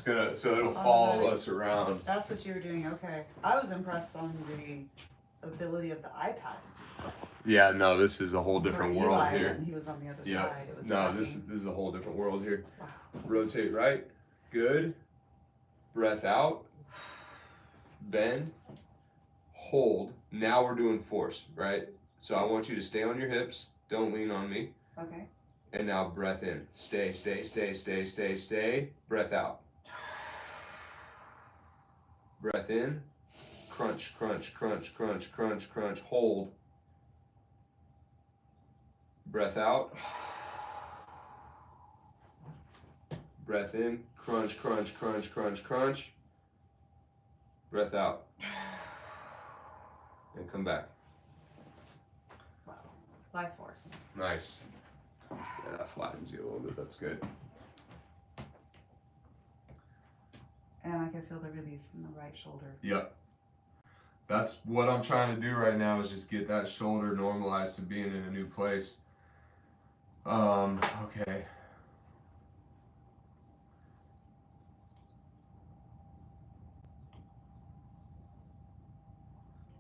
It's gonna, so it'll follow us around. That's what you were doing, okay. I was impressed on the ability of the iPad to do that. Yeah, no, this is a whole different For world Eli, here. when he was on the other Yep. side. It was No, tracking. this is a whole different world here. Wow. Rotate right. Good. Breath out. Bend. Hold. Now we're doing force, right? So I want you to stay on your hips. Don't lean on me. Okay. And now breath in. Stay, stay, stay, stay, stay, stay. Breath out. Breath in. Crunch, crunch, crunch, crunch, crunch, crunch. Hold. Breath out. Breath in. Crunch, crunch, crunch, crunch, crunch. Breath out. And come back. Wow. Life force. Nice. Yeah, that flattens you a little bit. That's good. And I can feel the release in the right shoulder. Yep. That's what I'm trying to do right now, is just get that shoulder normalized to being in a new place. Okay.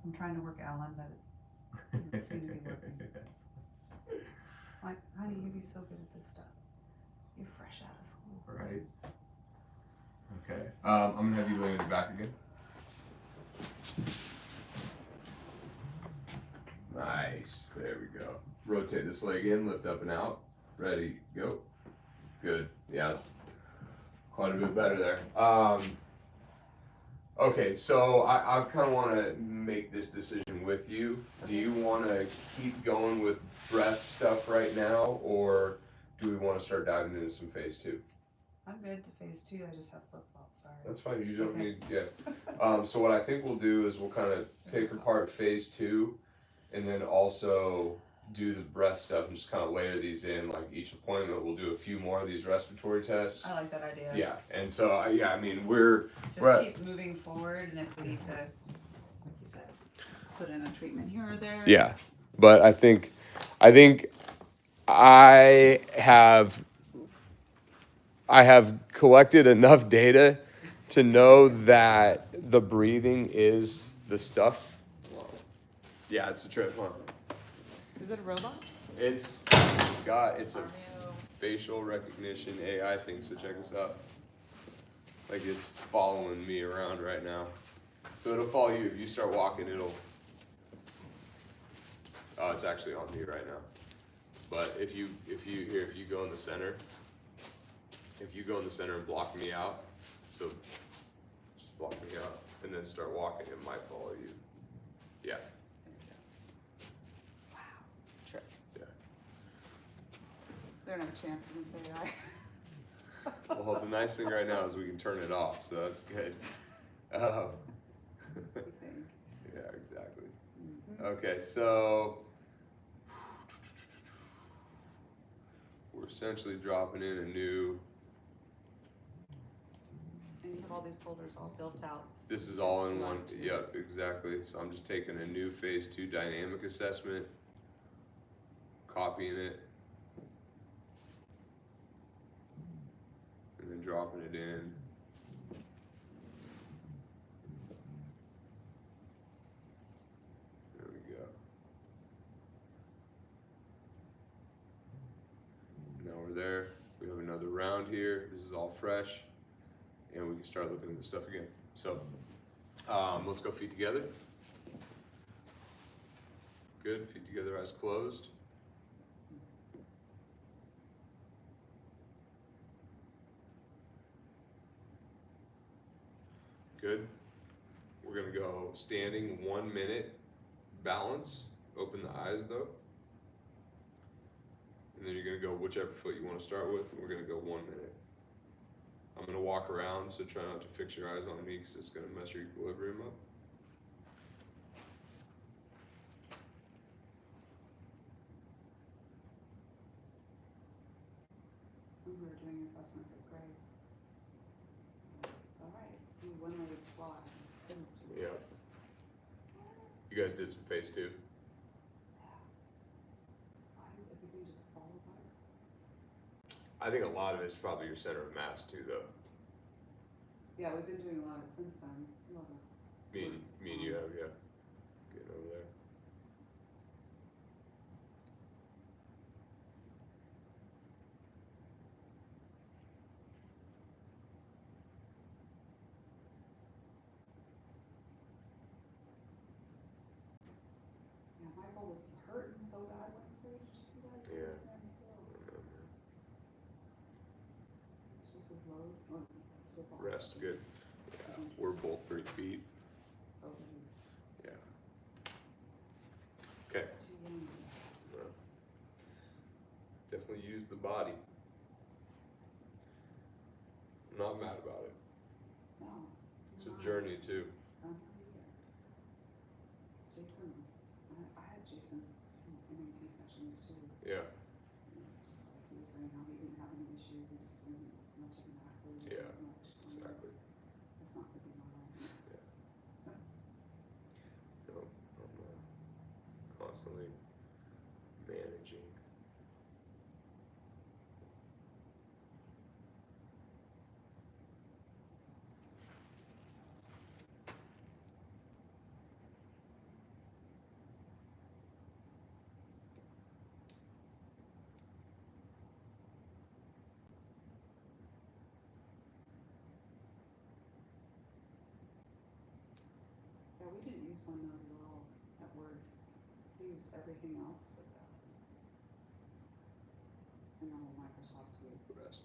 I'm trying to work Alan, but it doesn't seem to be working. Like, honey, you'd be so good at this stuff. You're fresh out of school. Right. Okay. I'm gonna have you lay on your back again. Nice. There we go. Rotate this leg in, lift up and out. Ready, go. Good. Yeah, it's quite a bit better there. Okay, so I kind of want to make this decision with you. Do you want to keep going with breath stuff right now, or do we want to start diving into some phase 2? I'm good to phase 2. I just have flip-flops, sorry. That's fine. You don't Okay. need, yeah. So what I think we'll do is we'll kind of pick apart phase 2, and then also do the breath stuff and just kind of layer these in. Like each appointment, we'll do a few more of these respiratory tests. I like that idea. Yeah, and so I mean Just keep moving forward, and if we need to, like you said, put in a treatment here or there. Yeah, but I think I have collected enough data to know that the breathing is the stuff. Yeah, it's a trip, huh? Is it a robot? It's a facial recognition AI thing, so check us out. Like, it's following me around right now. So it'll follow you. If you start walking, oh, it's actually on me right now. But if you go in the center, and block me out, so just block me out, and then start walking, it might follow you. Yeah. Wow. Trip. Yeah. They don't have a chance against AI. Well, the nice thing right now is we can turn it off, so that's good. Yeah, exactly. Mm-hmm. Okay, so we're essentially dropping in a new. And you have all these folders all built out. This is all in one. Select. Yep, exactly. So I'm just taking a new phase 2 dynamic assessment, copying it, and then dropping it in. There we go. Now we're there. We have another round here. This is all fresh, and we can start looking at this stuff again. So let's go feet together. Good. Feet together, eyes closed. Good. We're going to go standing 1 minute, balance. Open the eyes though. And then you're going to go whichever foot you want to start with, and we're going to go 1 minute. I'm going to walk around, so try not to fix your eyes on me because it's going to mess your equilibrium up. We were doing assessments at Grace. All right, do one-legged squat. Yeah. You guys did some phase 2. Why did everything just fall apart? I think a lot of it is probably your center of mass too, though. Yeah, we've been doing a lot since then. A lot of Me and you have, yeah. Getting over there. Yeah, Michael was hurting so bad Wednesday. Did you see that? He Yeah. couldn't stand still. It's just his load. Well, his football. Rest, good. Yeah, Isn't we're just- both pretty beat. Oh, Yeah. Okay. too young. Well, definitely use the body. I'm not mad about it. No. It's a not. journey too. I'm not either. Jason was, I had Jason in MAT sessions too. Yeah. It was just like he was saying how he didn't have any issues. He just isn't much of an athlete. Yeah, As much. Exactly. That's not gonna be normal. No, I'm constantly managing. Yeah, we didn't use OneNote at all at work. We used everything else but that. And the whole Microsoft suite. Rest.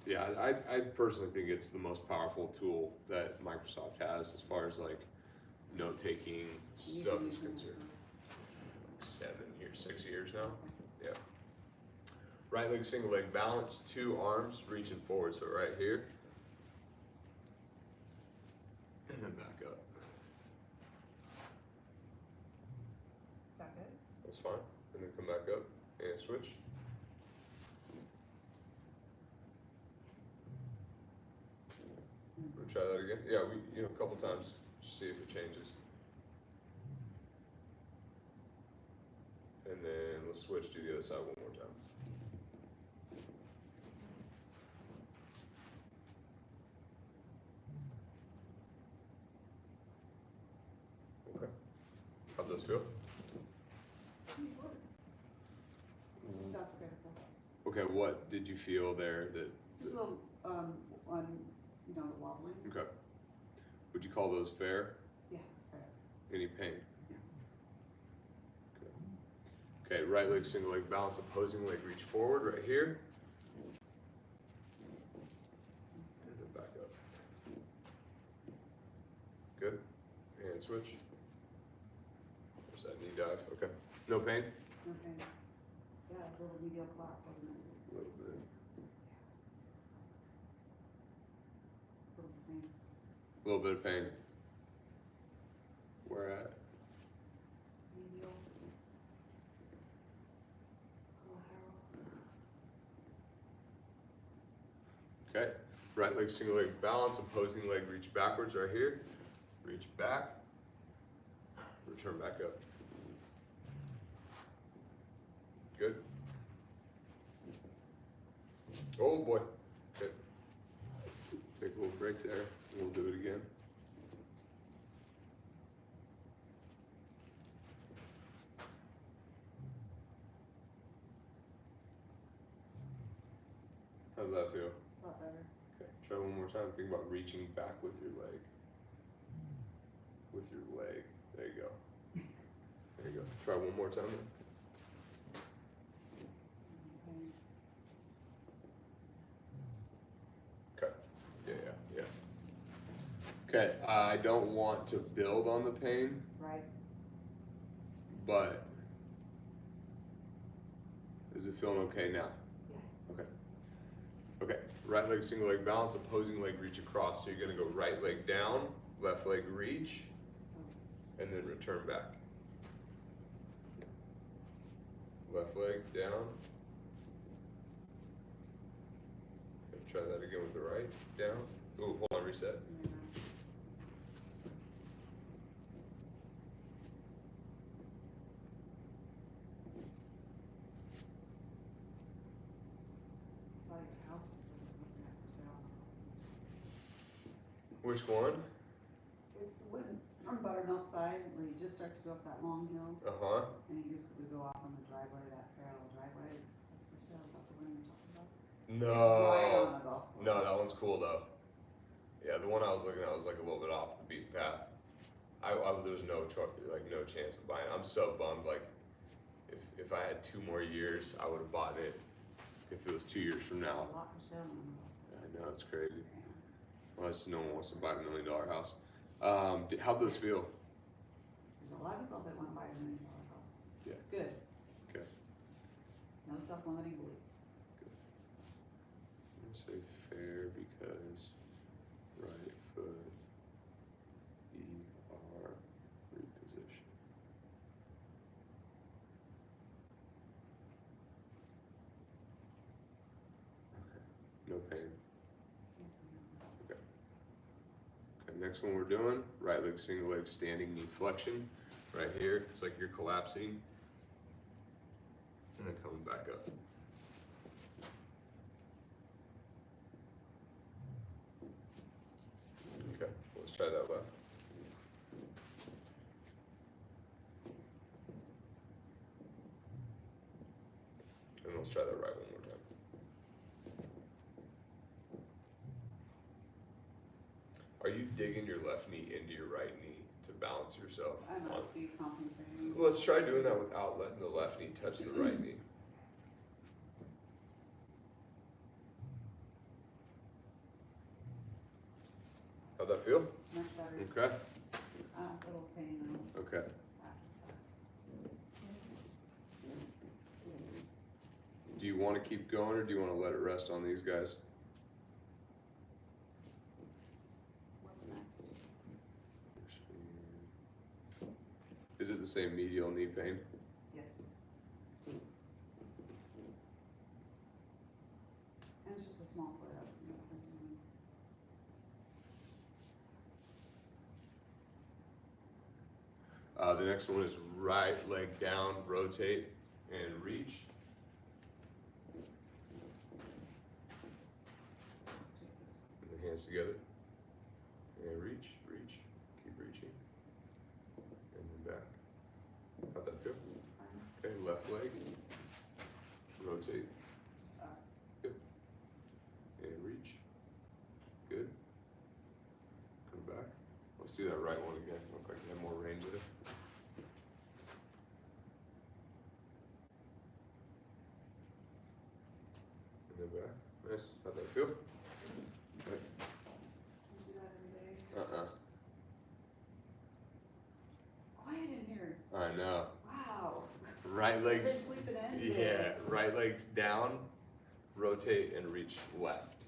Yeah, I personally think it's the most powerful tool that Microsoft has as far as like note taking You've stuff been is using it concerned. for- 7 years, 6 years now. Yeah. Right leg, single leg balance, 2 arms reaching forward. So right here. And then back up. Is that good? That's fine. And then come back up and switch. We'll try that again. Yeah, a couple times. Just see if it changes. And then let's switch to the other side one more time. Okay. How'd those feel? Just self-critical. Okay, what did you feel there that? Just a little, on, the wobbling. Okay. Would you call those fair? Yeah, fair. Any pain? Yeah. Okay, right leg, single leg balance, opposing leg reach forward right here. And then back up. Good. And switch. There's that knee dive. Okay. No pain? Okay. Yeah, a little medial collapse, wasn't it? A little bit. Little pain. A little bit of pain. Where at? Medial. Collateral. Okay. Right leg, single leg balance, opposing leg reach backwards right here. Reach back. Return back up. Good. Oh boy. Okay. Take a little break there. We'll do it again. How's that feel? A lot better. Okay, try one more time. Think about reaching back with your leg. With your leg. There you go. There you go. Try one more time. Okay. Okay. Yeah. Okay, I don't want to build on the pain, Right. but is it feeling okay now? Yeah. Okay. Okay, right leg, single leg balance, opposing leg reach across. So you're gonna go right leg down, left leg reach, and then return back. Left leg down. Okay, try that again with the right, down. Ooh, hold on, reset. Yeah. Saw your house looking at for sale. Which one? It's the one from Buttermilk side where you just start to go up that long hill and you just would go off on the driveway, that parallel driveway. That's for sale. Is that the one you're talking about? Right on the golf course. No, that one's cool though. Yeah, the one I was looking at was like a little bit off the beaten path. There was no no chance of buying it. I'm so bummed. Like, if I had 2 more years, I would have bought it. If it was 2 years from now. There's a lot for sale on the golf course. I know, it's crazy. Yeah. Well, it's just no one wants to buy a $1 million house. How'd those feel? There's a lot of people that want to buy a $1 million house. Yeah. Good. Okay. No self-limiting beliefs. I'm gonna say fair because right foot ER reposition. Okay. No pain. Okay, next one we're doing, right leg single leg standing knee flexion. Right here, it's like you're collapsing and then coming back up. Okay, let's try that left. And let's try that right one more time. Are you digging your left knee into your right knee to balance yourself? I must be compensating. Let's try doing that without letting the left knee touch the right knee. How'd that feel? Much better. Okay. A little pain though. Okay. After that. Do you want to keep going or do you want to let it rest on these guys? What's next? Is it the same medial knee pain? Yes. And it's just a small flare up. The next one is right leg down, rotate, and reach. And the hands together. And reach, reach, keep reaching. And then back. How'd that feel? Okay, left leg. Rotate. Good. And reach. Good. Come back. Let's do that right one again. Look like you have more range of it. And then back. Nice. How'd that feel? Okay. Do that every day. Quiet in here. I know. Wow. Right Been leg's, sleeping in? yeah, right leg's down, rotate and reach left.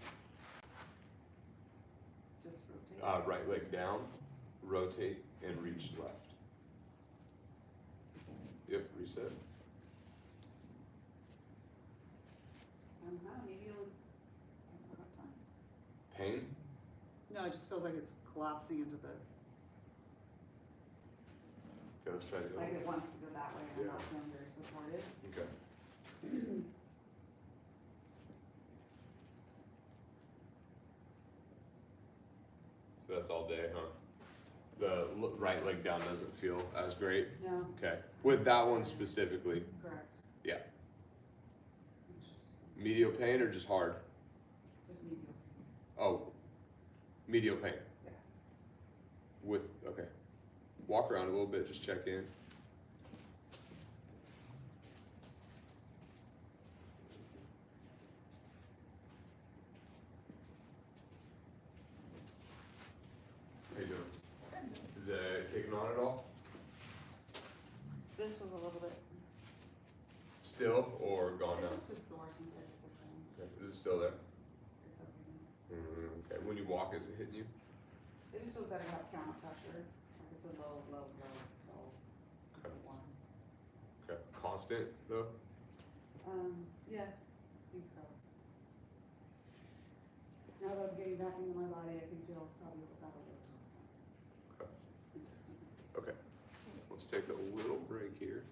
Just rotate. Right leg down, rotate and reach left. Yep, reset. How medial? What time? Pain? No, it just feels like it's collapsing into the, Okay, let's try the other like one. it wants to go that way, and I'm Yeah. not feeling very supported. Okay. So that's all day, huh? The right leg down doesn't feel as great. No. Okay. With that one specifically, Correct. yeah. Interesting. Medial pain or just hard? Just medial. Oh, medial pain. Yeah. Okay. Walk around a little bit, just check in. How you doing? Is it kicking on at all? This was a little bit, Still or gone it's now? just good sore sometimes with the phone. Okay. Is it still there? It's okay. Okay. When you walk, is it hitting you? It just feels better to have counter pressure, like it's a low one. Okay. Constant though? Yeah, I think so. Now that I'm getting back into my body, I can feel it's probably about a little Okay. consistent. Okay. Let's take a little break here.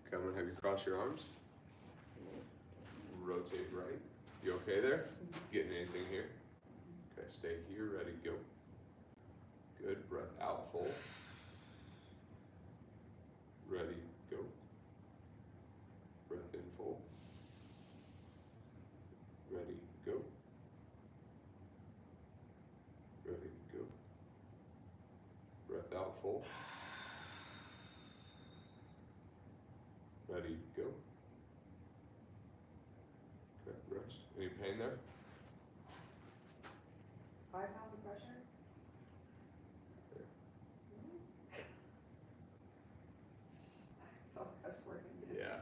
Okay, I'm gonna have you cross your arms. rotate right. You okay there? Getting anything here? Okay, stay here, ready, go. Good, breath out, full. Ready, go. Breath in, full. Ready, go. Ready, go. Breath out, full. Ready, go. Okay, rest. Any pain there? 5 pounds of pressure? Okay. Oh, that's working. Yeah.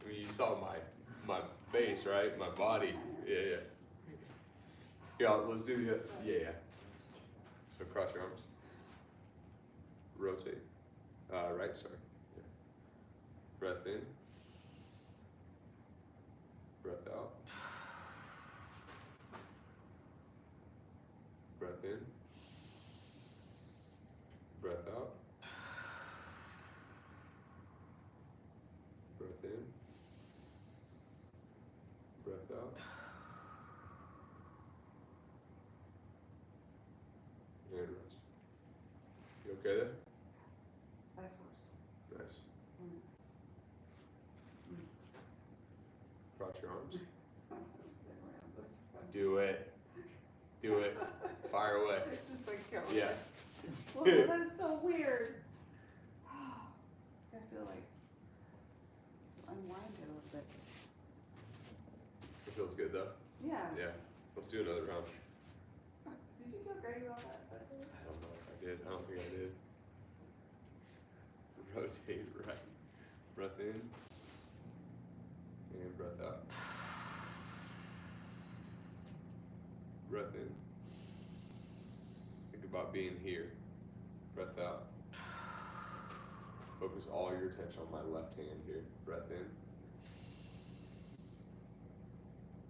I mean, you saw my face, right? My body. Yeah. Yeah, let's do the, yeah. So cross your arms. Rotate. Right, sorry. Yeah. Breath in. Breath out. Breath in. Breath out. Breath in. Breath out. And rest. You okay there? By force. Nice. Mm. Cross your arms. Spin around. Do it. Do it. Fire away. It's just like, Yeah. Well, that's so weird. I feel like unwind it a little bit. It feels good though. Yeah. Yeah. Let's do another round. Did you tell Grady about that? I don't know if I did. I don't think I did. Rotate right. Breath in. And breath out. Breath in. Think about being here. Breath out. Focus all your attention on my left hand here. Breath in.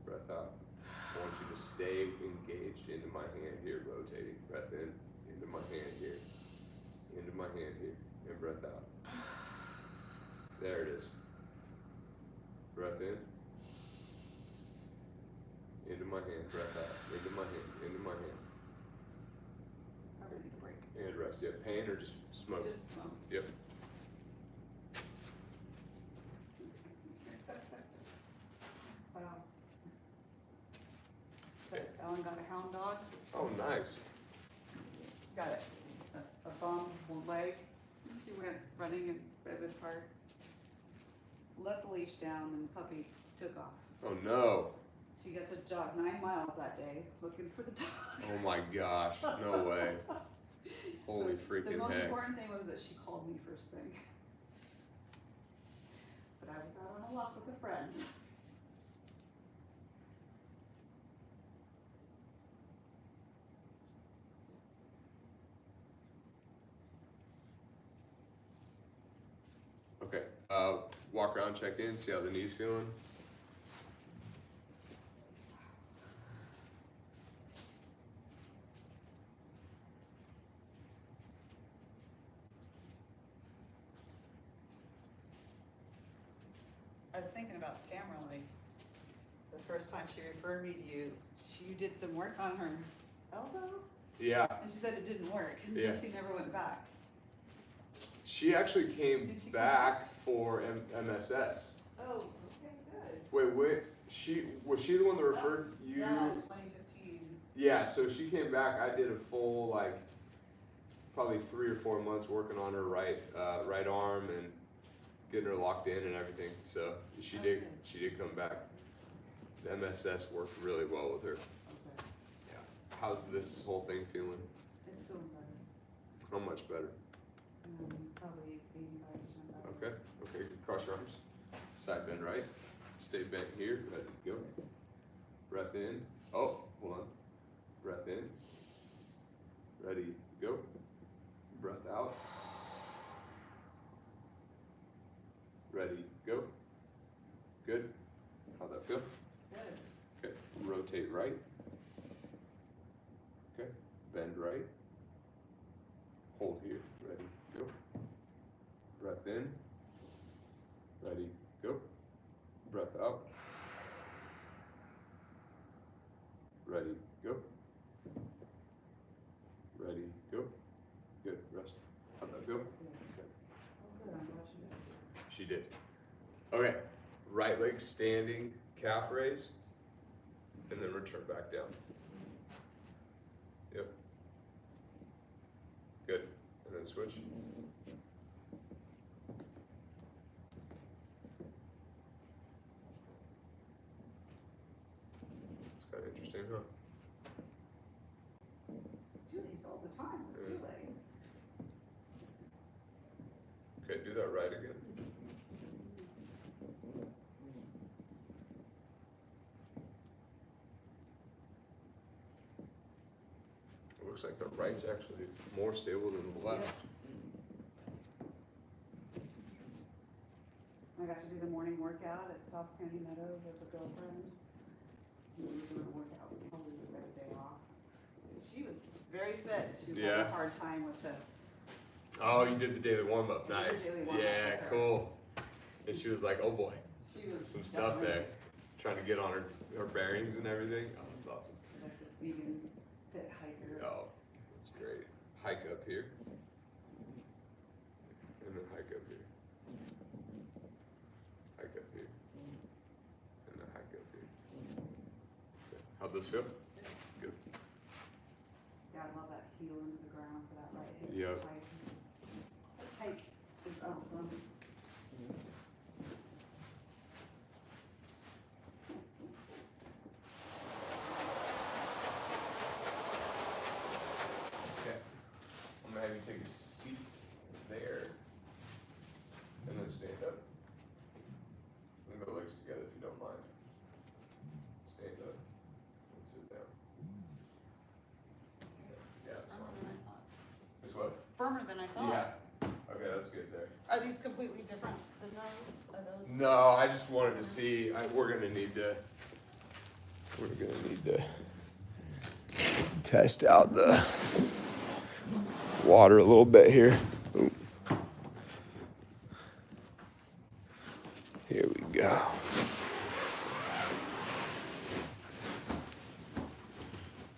Breath out. I want you to stay engaged into my hand here, rotating. Breath in, into my hand here. Into my hand here. And breath out. There it is. Breath in. Into my hand, breath out. Into my hand, into my hand. I really need a break. And rest. You have pain or just smoke? Just smoke. Yep. So Ellen got a hound dog. Oh, nice. Got a bum leg. She went running in Redwood Park. Let the leash down and the puppy took off. Oh, no. She got to jog 9 miles that day looking for the dog. Oh, my gosh. No way. Holy freaking The most heck. important thing was that she called me first thing. But I was out on a walk with the friends. Okay. Walk around, check in, see how the knee's feeling. I was thinking about Tamara, like, the first time she referred me to you, you did some work on her elbow? Yeah. And she said it didn't work, and Yeah. so she never went back. She actually came Did she come back for MSS. Oh, okay, good. Wait, was she the one that referred you? Yeah, 2015. Yeah, so she came back. I did a full, like, probably 3 or 4 months working on her right arm and getting her locked in and everything. So she did come back. The MSS worked really well with her. Okay, Yeah. How's this whole thing feeling? it's feeling better. How much better? Probably 85% better. Okay, cross your arms. Side bend right. Stay bent here, ready to go. Breath in. Oh, hold on. Breath in. Ready, go. Breath out. Ready, go. Good. How'd that feel? Good. Okay, rotate right. Okay, bend right. Hold here, ready, go. Breath in. Ready, go. Breath out. She did. Okay. Right leg standing, calf raise, and then return back down. Yep. Good. And then switch. It's kind of interesting, huh? Do these all the time with 2 legs. Okay, do that right again. It looks like the right's actually more stable than the left. Yes. I got to do the morning workout at South County Meadows with a girlfriend. We were doing a workout, probably the other day off. She was very fit. She was having Yeah. a hard time with the. Oh, you did the daily warm up. I did the Nice. daily warm-up Yeah, with her. cool. And she was like, oh boy, She was some stuff definitely there. Trying to get on her bearings and everything. Oh, that's awesome. like this vegan fit hiker. Oh, that's great. Hike up here. And then hike up here. Hike up here. And then hike up here. Okay. How'd this feel? Good. Yeah, I love that heel into the ground for that right hip. Yep. Hike. That hike is awesome. Okay. I'm gonna have you take a seat there. And then stand up. Move the legs together if you don't mind. Stand up and sit down. Yeah, that's fine. This what? Firmer than I thought. Yeah. Okay, that's good there. Are these completely different than those? Are those? No, I just wanted to see. We're gonna need to test out the water a little bit here. Ooh. Here we go.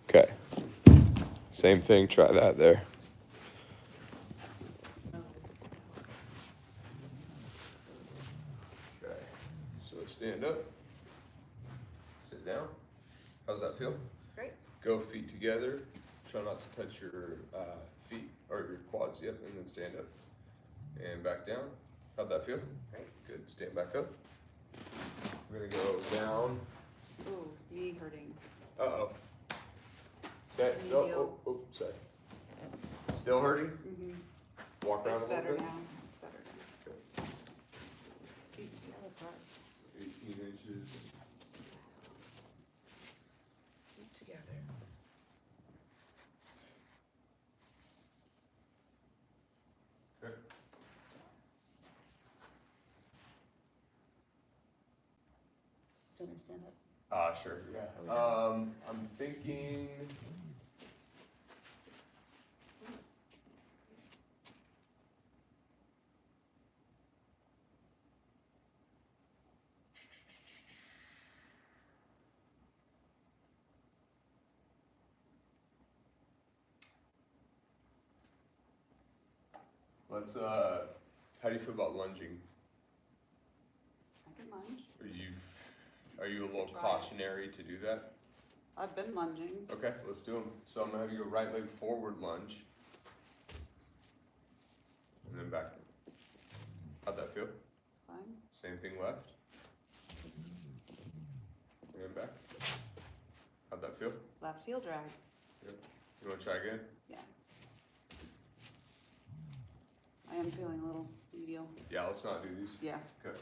Okay. Same thing. Try that there. Okay. So stand up. Sit down. How's that feel? Great. Go feet together. Try not to touch your feet or your quads. Yep, and then stand up. And back down. How'd that feel? Great. Good. Stand back up. We're gonna go down. Ooh, knee hurting. Uh-oh. That, Knee oh, heel. oh, sorry. Still hurting? Mm-hmm. Walk around It's a little better bit. now. It's better now. Okay. Feet together apart. 18 inches. Feet together. Okay. Do you understand it? Sure, yeah. I'm thinking. Let's, how do you feel about lunging? I can lunge. Are you a little Try it. cautionary to do that? I've been lunging. Okay, let's do them. So I'm gonna have you go right leg forward lunge. And then back. How'd that feel? Fine. Same thing left. And then back. How'd that feel? Left heel drag. You wanna try again? Yeah. I am feeling a little medial. Yeah, let's not do these. Yeah. Okay.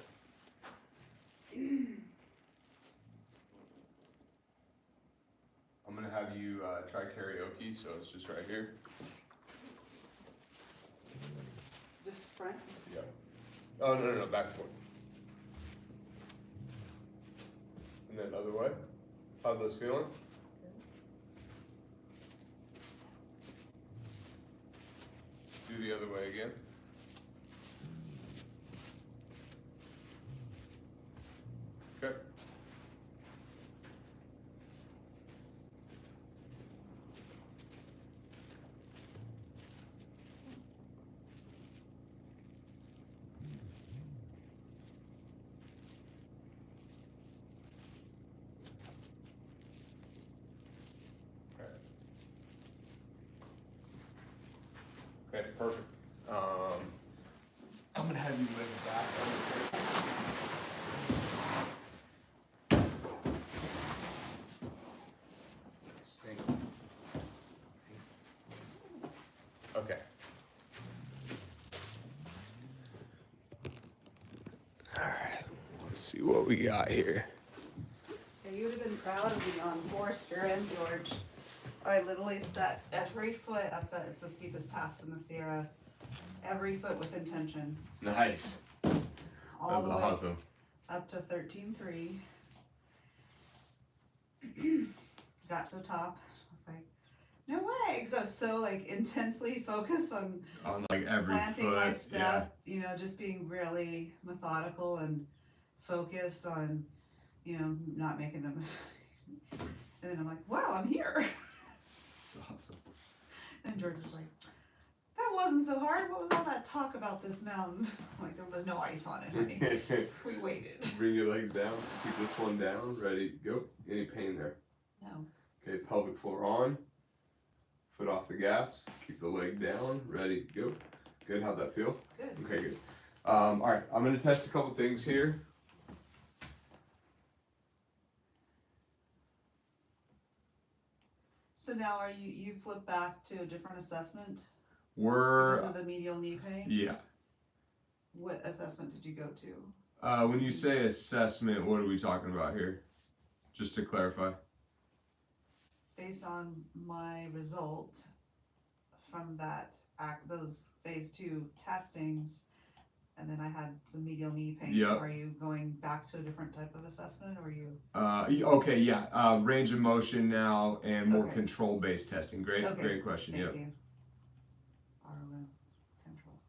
I'm gonna have you try karaoke, so it's just right here. Just front. Yeah. Oh, no, back and forth. And then other way. How's those feeling? Do the other way again. Okay. Perfect. I'm gonna have you lay it back on the table. Okay. All right. Let's see what we got here. Yeah, you would have been proud of me on Forrester and George. I literally set every foot up it's the steepest pass in the Sierra. Every foot with intention. Nice. All That's the way awesome. up to 13.3. Got to the top. I was like, no way, because I was so like intensely focused on like every planting foot. my step, you know, just being really methodical and focused on, not making them. And then I'm like, wow, I'm here. It's awesome. And George was like, that wasn't so hard. What was all that talk about this mountain? Like, there was no ice on it, honey. We waited. Bring your legs down. Keep this one down. Ready, go. Any pain there? No. Okay, pelvic floor on. Foot off the gas. Keep the leg down. Ready, go. Good. How'd that feel? Good. Okay, good. All right, I'm gonna test a couple things here. So now you flip back to a different assessment We're because of the medial knee pain? yeah. What assessment did you go to? When you say assessment, what are we talking about here? Just to clarify. Based on my result from those phase 2 testings, and then I had some medial knee pain. Yep. Are you going back to a different type of assessment, or are you? Okay, yeah. Range of motion now and more Okay. control-based testing. Great, Okay. great question. Thank Yep. you. ROM control.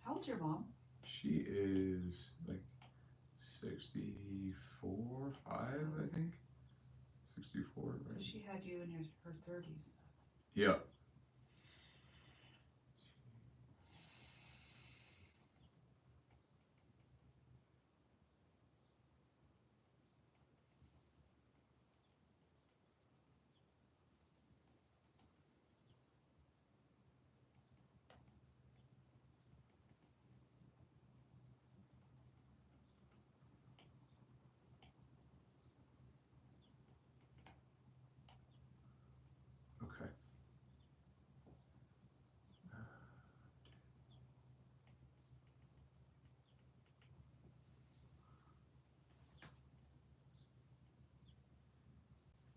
How old's your mom? She is like 64, 5, I think. 64. So Right? she had you in her 30s. Yep. Okay.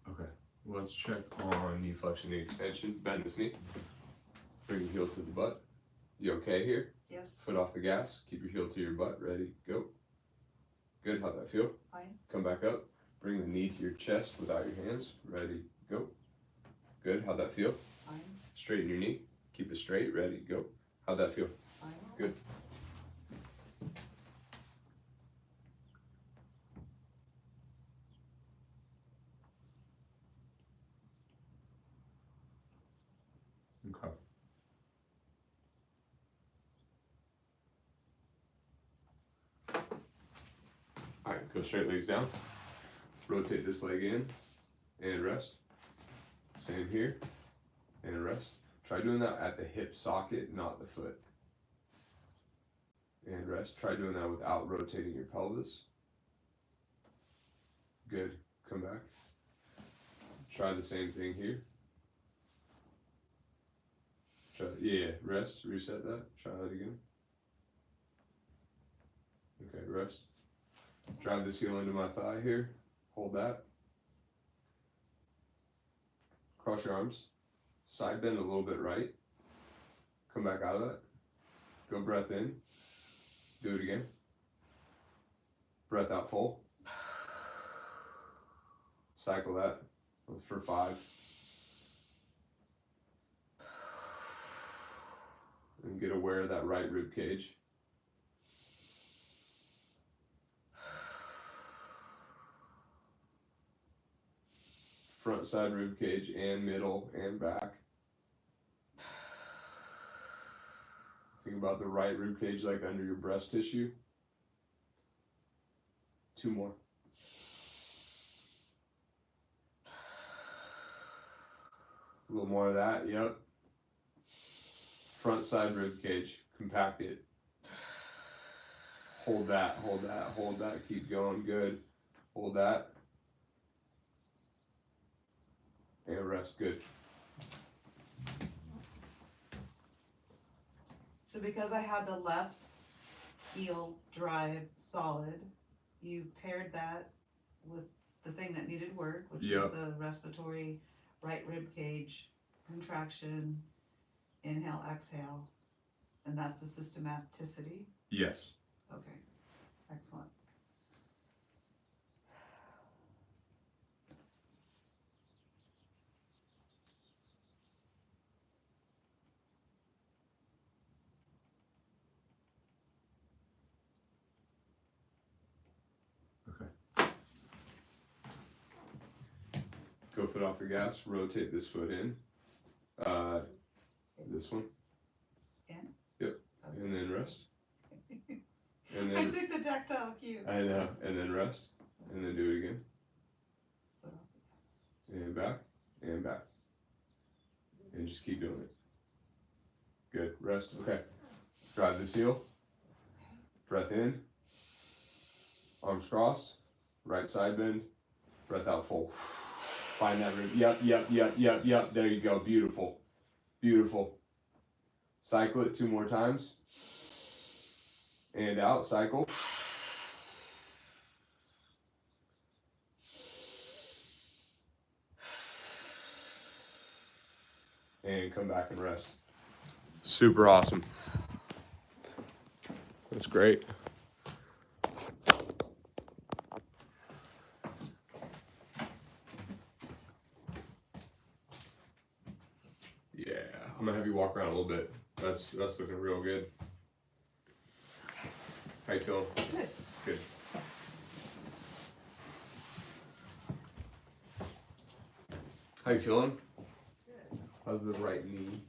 Okay. Let's check on knee flexion, knee extension. Bend this knee. Bring your heel to the butt. You okay here? Yes. Foot off the gas. Keep your heel to your butt. Ready, go. Good. How'd that feel? Fine. Come back up. Bring the knee to your chest without your hands. Ready, go. Good. How'd that feel? Fine. Straighten your knee. Keep it straight. Ready, go. How'd that feel? Fine. Good. Okay. All right, go straight legs down. Rotate this leg in and rest. Same here and rest. Try doing that at the hip socket, not the foot. And rest. Try doing that without rotating your pelvis. Good. Come back. Try the same thing here. Try, yeah, rest. Reset that. Try that again. Okay, rest. Drive this heel into my thigh here. Hold that. Cross your arms. Side bend a little bit right. Come back out of that. Go breath in. Do it again. Breath out full. Cycle that for 5. And get aware of that right rib cage. Front side rib cage and middle and back. Think about the right rib cage like under your breast tissue. 2 more. A little more of that, yep. Front side rib cage, compact it. Hold that, hold that, hold that, keep going, good. Hold that. And rest, good. So because I had the left heel drive solid, you paired that with the thing that needed work, which is the respiratory right rib cage contraction, inhale, exhale, and that's the systematicity? Yes. Okay, excellent. Go foot off the gas, rotate this foot in. This one. In? Yep. Okay. And then rest. And then I took the tactile cue. I know. And then rest. And then do it again. And back. And back. And just keep doing it. Good. Rest. Okay. Drive this heel. Breath in. Arms crossed. Right side bend. Breath out full. Find that rib. Yep. There you go. Beautiful. Beautiful. Cycle it 2 more times. And out. Cycle. And come back and rest. Super awesome. That's great. Yeah, I'm gonna have you walk around a little bit. That's looking real good. How you feeling? Good. Good. How you feeling? Good. How's the right knee?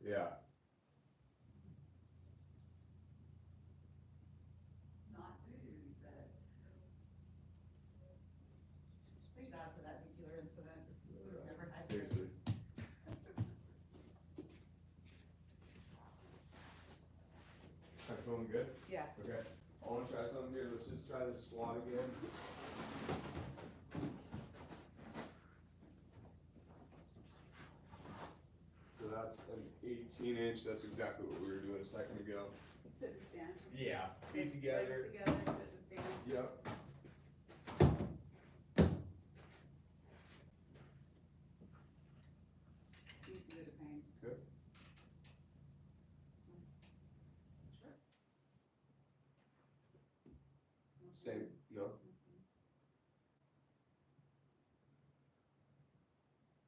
Yeah. It's not food, he said. Thank God for that nuclear incident. We've never had to. Seriously. Feeling good? Yeah. Okay. I want to try something here. Let's just try this squat again. So that's an 18-inch. That's exactly what we were doing a second ago. Sit to stand. Yeah. Feet Legs together. together, sit to stand. Yep. Easy to pain. Good. Sure. Same. No.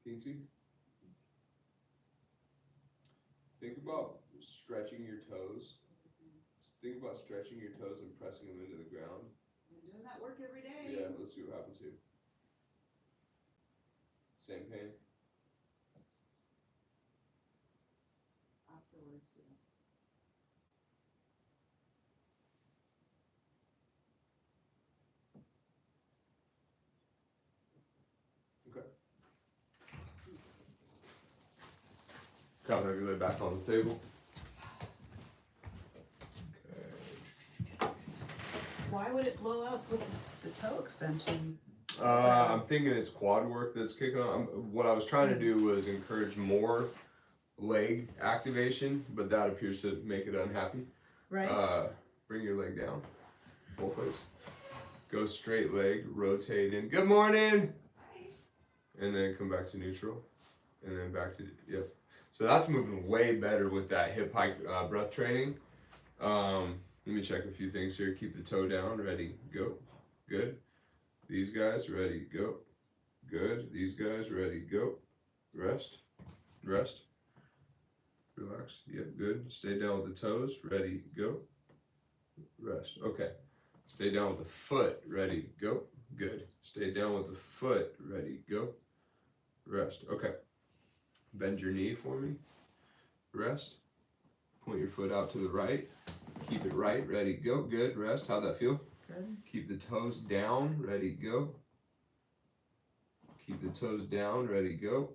Teensy. Think about stretching your toes. Think about stretching your toes and pressing them into the ground. Been doing that work every day. Yeah, let's see what happens here. Same pain. Afterwards, yes. Okay. Kind of lay back on the table. Why would it blow out with the toe extension? I'm thinking it's quad work that's kicking on. What I was trying to do was encourage more leg activation, but that appears to make it unhappy. Right. Bring your leg down, both ways. Go straight leg, rotate in. Good morning. And then come back to neutral, and then back to yep. So that's moving way better with that hip hike breath training. Let me check a few things here. Keep the toe down. Ready, go. Good. These guys, ready, go. Good. These guys, ready, go. Rest. Rest. Relax. Yep, good. Stay down with the toes. Ready, go. Rest. Okay. Stay down with the foot. Ready, go. Good. Stay down with the foot. Ready, go. Rest. Okay. Bend your knee for me. Rest. Point your foot out to the right. Keep it right. Ready, go. Good. Rest. How'd that feel? Good. Keep the toes down. Ready, go. Keep the toes down. Ready, go.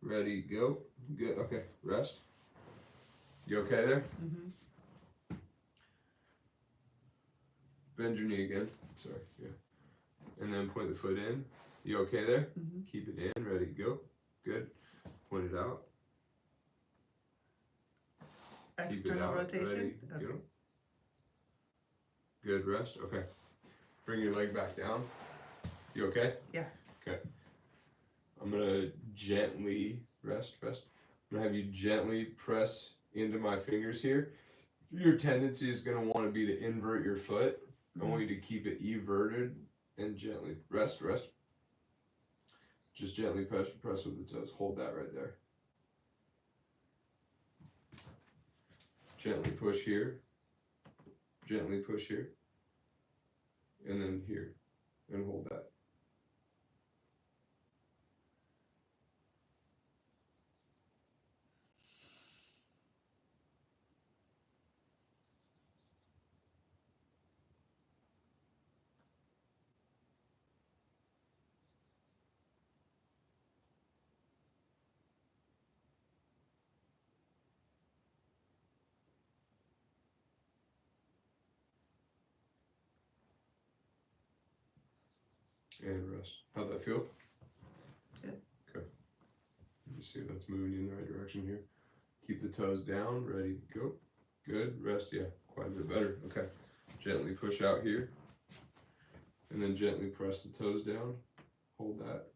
Ready, go. Good. Okay. Rest. You okay there? Mm-hmm. Bend your knee again. Sorry. Yeah. And then point the foot in. You okay there? Mm-hmm. Keep it in. Ready, go. Good. Point it out. Keep it External out. rotation. Ready, Okay. go. Good. Rest. Okay. Bring your leg back down. You okay? Yeah. Okay. I'm gonna gently rest. I'm gonna have you gently press into my fingers here. Your tendency is gonna want to be to invert your foot. I want you to keep it everted and gently rest. Just gently press with the toes. Hold that right there. Gently push here. Gently push here. And then here. And hold that. And rest. How'd that feel? Good. Okay. Let me see if that's moving you in the right direction here. Keep the toes down. Ready, go. Good. Rest. Yeah, quite a bit better. Okay. Gently push out here. And then gently press the toes down. Hold that.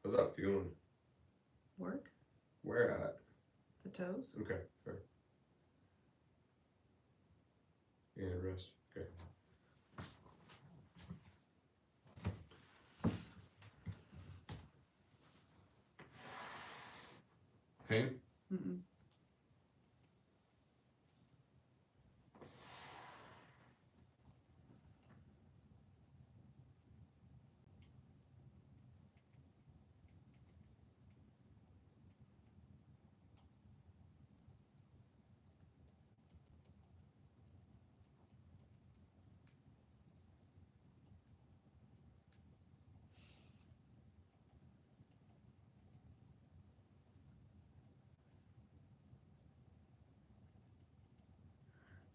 How's that feeling? Work. Where at? The toes. Okay, fair. And rest. Okay. Pain? Mm-mm.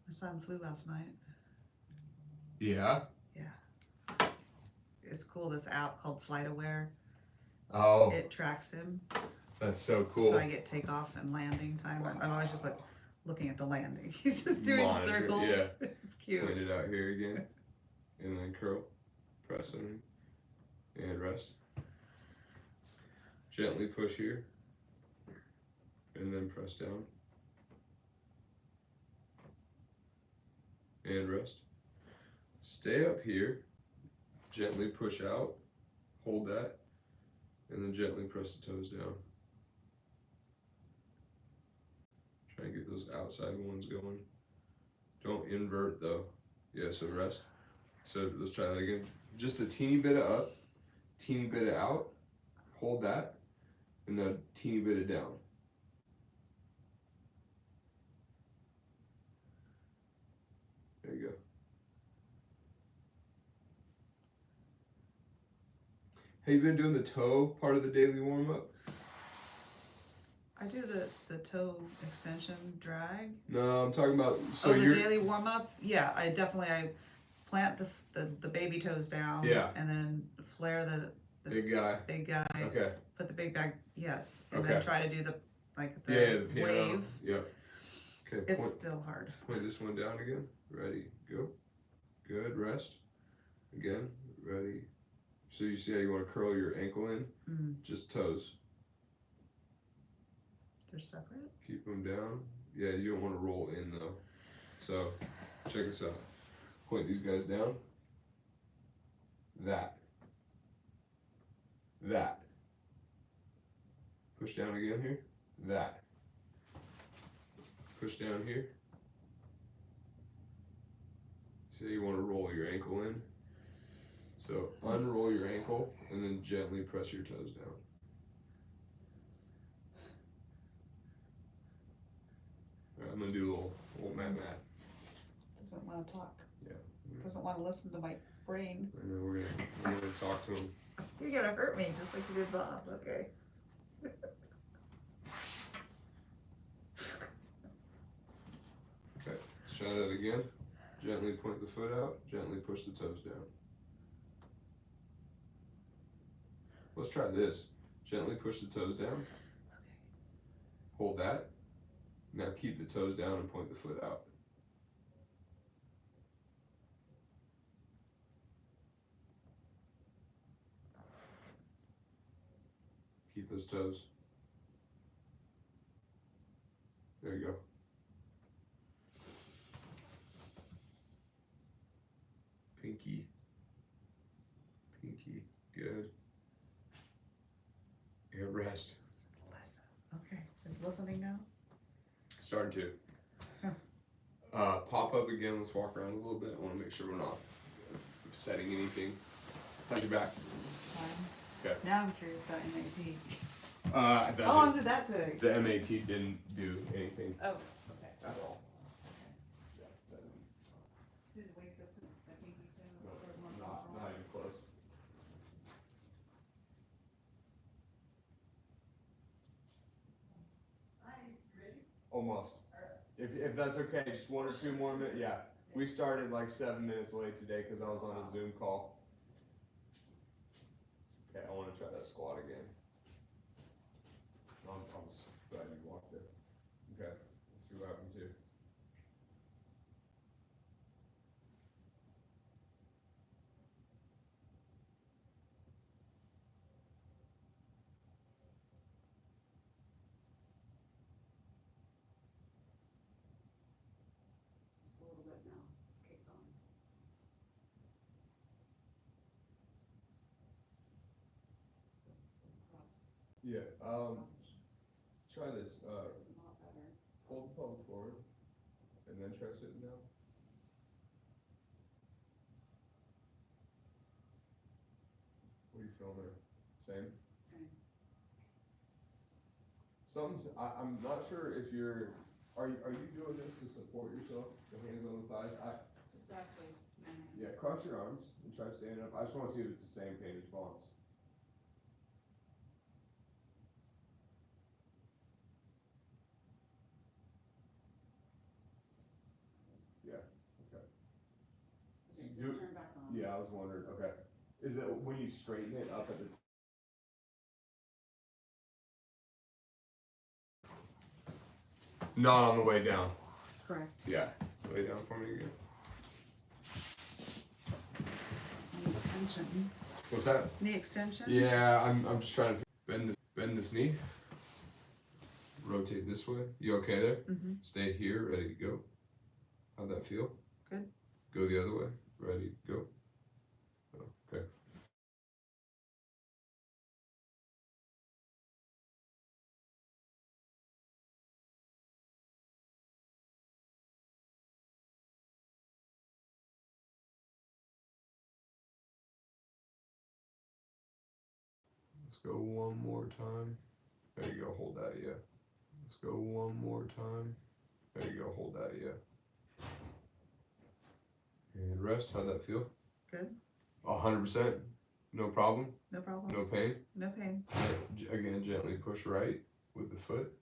My son flew last night. Yeah. Yeah. It's cool. This app called FlightAware. Oh, It tracks him. that's so cool. So I get takeoff and landing time. I'm always just like looking at the landing. He's just doing Monitor, circles. yeah. It's cute. Point it out here again. And then curl. Press in. And rest. Gently push here. And then press down. And rest. Stay up here. Gently push out. Hold that. And then gently press the toes down. Try and get those outside ones going. Don't invert though. Yeah, so rest. So let's try that again. Just a teeny bit of up, teeny bit of out. Hold that. And a teeny bit of down. There you go. Have you been doing the toe part of the daily warm-up? I do the toe extension drag. No, I'm talking about, so the you're, daily warm up. Yeah, I plant the baby toes down. Yeah. And then flare the big guy. big guy. Okay. Put the big bag. Yes. And Okay. then try to do the The piano. wave. Yeah. Okay, It's point, still hard. point this one down again. Ready, go. Good, rest. Again, ready. So you see how you want to curl your ankle in? Mm. Just toes. They're separate? Keep them down. Yeah, you don't want to roll in though. So, check this out. Point these guys down. That. Push down again here. That. Push down here. So you want to roll your ankle in. So unroll your ankle and then gently press your toes down. All right, I'm gonna do a little mat. Doesn't want to talk. Yeah. Doesn't want to listen to my brain. I know we're gonna talk to him. You're gonna hurt me just like you did Bob. Okay. Okay, let's try that again. Gently point the foot out, gently push the toes down. Let's try this. Gently push the toes down. Okay. Hold that. Now keep the toes down and point the foot out. Keep those toes. There you go. Pinky. Good. Yeah, rest. Listen. Okay. Is listening now? Starting to. Pop up again. Let's walk around a little bit. I want to make sure we're not upsetting anything. How's your back? Fine. Okay. Now I'm curious about MAT. How How long did that take? The MAT didn't do anything Oh, okay. at all. Did it wake the pinky toes or more Not control? even close. Almost. If that's okay, just 1 or 2 more minutes. Yeah, we started like 7 minutes late today because I was on a Zoom call. Okay, I want to try that squat again. I'm just glad you walked it. Okay, let's see what happens here. Just a little bit now, just keep going. Still cross, Yeah. cross Try this. is a lot better. Hold the pelvic forward, and then try sitting down. What are you feeling there? Same? Same. I'm not sure if you're, are you doing this to support yourself, the hands on the thighs? Just back place. Yeah, cross your arms and try standing up. I just wanna see if it's the same pain response. Yeah, okay. Okay, You- just turn back on. Yeah, I was wondering, okay. Is it when you straighten it up at the not on the way down. Correct. Yeah. Lay down for me again. Knee extension. What's that? Knee extension? Yeah, I'm just trying to bend this knee. Rotate this way. You okay there? Mm-hmm. Stay here, ready to go. How'd that feel? Good. Go the other way. Ready, go. Okay. Let's go one more time. There you go, hold that, yeah. Let's go one more time. There you go, hold that, yeah. And rest, how'd that feel? Good. 100%. No problem? No problem. No pain? No pain. Again, gently push right with the foot.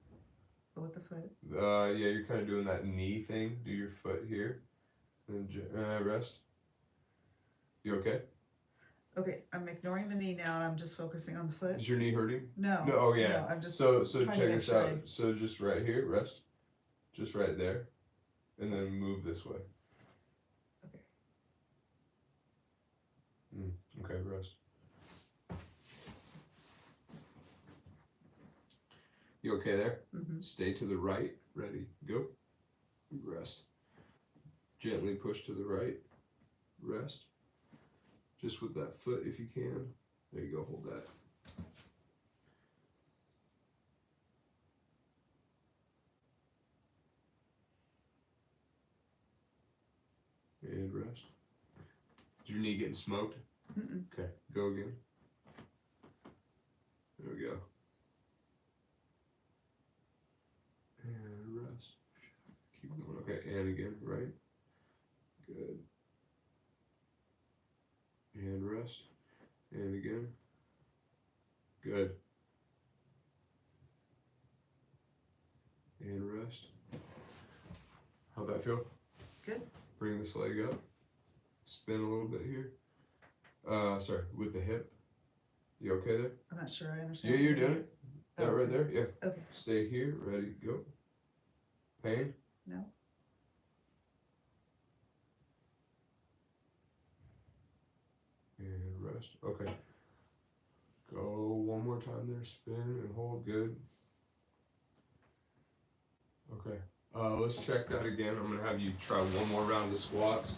With the foot. Yeah, you're kind of doing that knee thing. Do your foot here. Then rest. You okay? Okay, I'm ignoring the knee now and I'm just focusing on the foot. Is your knee hurting? No. No, oh yeah. No, I'm just So trying check to make this sure out. So just right here, rest. Just right there. And then move this way. Okay. Okay, rest. You okay there? Mm-hmm. Stay to the right. Ready, go. Rest. Gently push to the right. Rest. Just with that foot if you can. There you go, hold that. And rest. Is your knee getting smoked? Mm-mm. Okay, go again. There we go. And rest. Keep going. Okay, and again, right? Good. And rest. And again. Good. And rest. How'd that feel? Good. Bring this leg up. Spin a little bit here. Sorry, with the hip. You okay there? I'm not sure I understand. Yeah, you're doing it. That right Okay. there? Yeah. Okay. Stay here. Ready, go. Pain? No. And rest. Okay. Go one more time there. Spin and hold. Good. Okay. Let's check that again. I'm gonna have you try one more round of squats.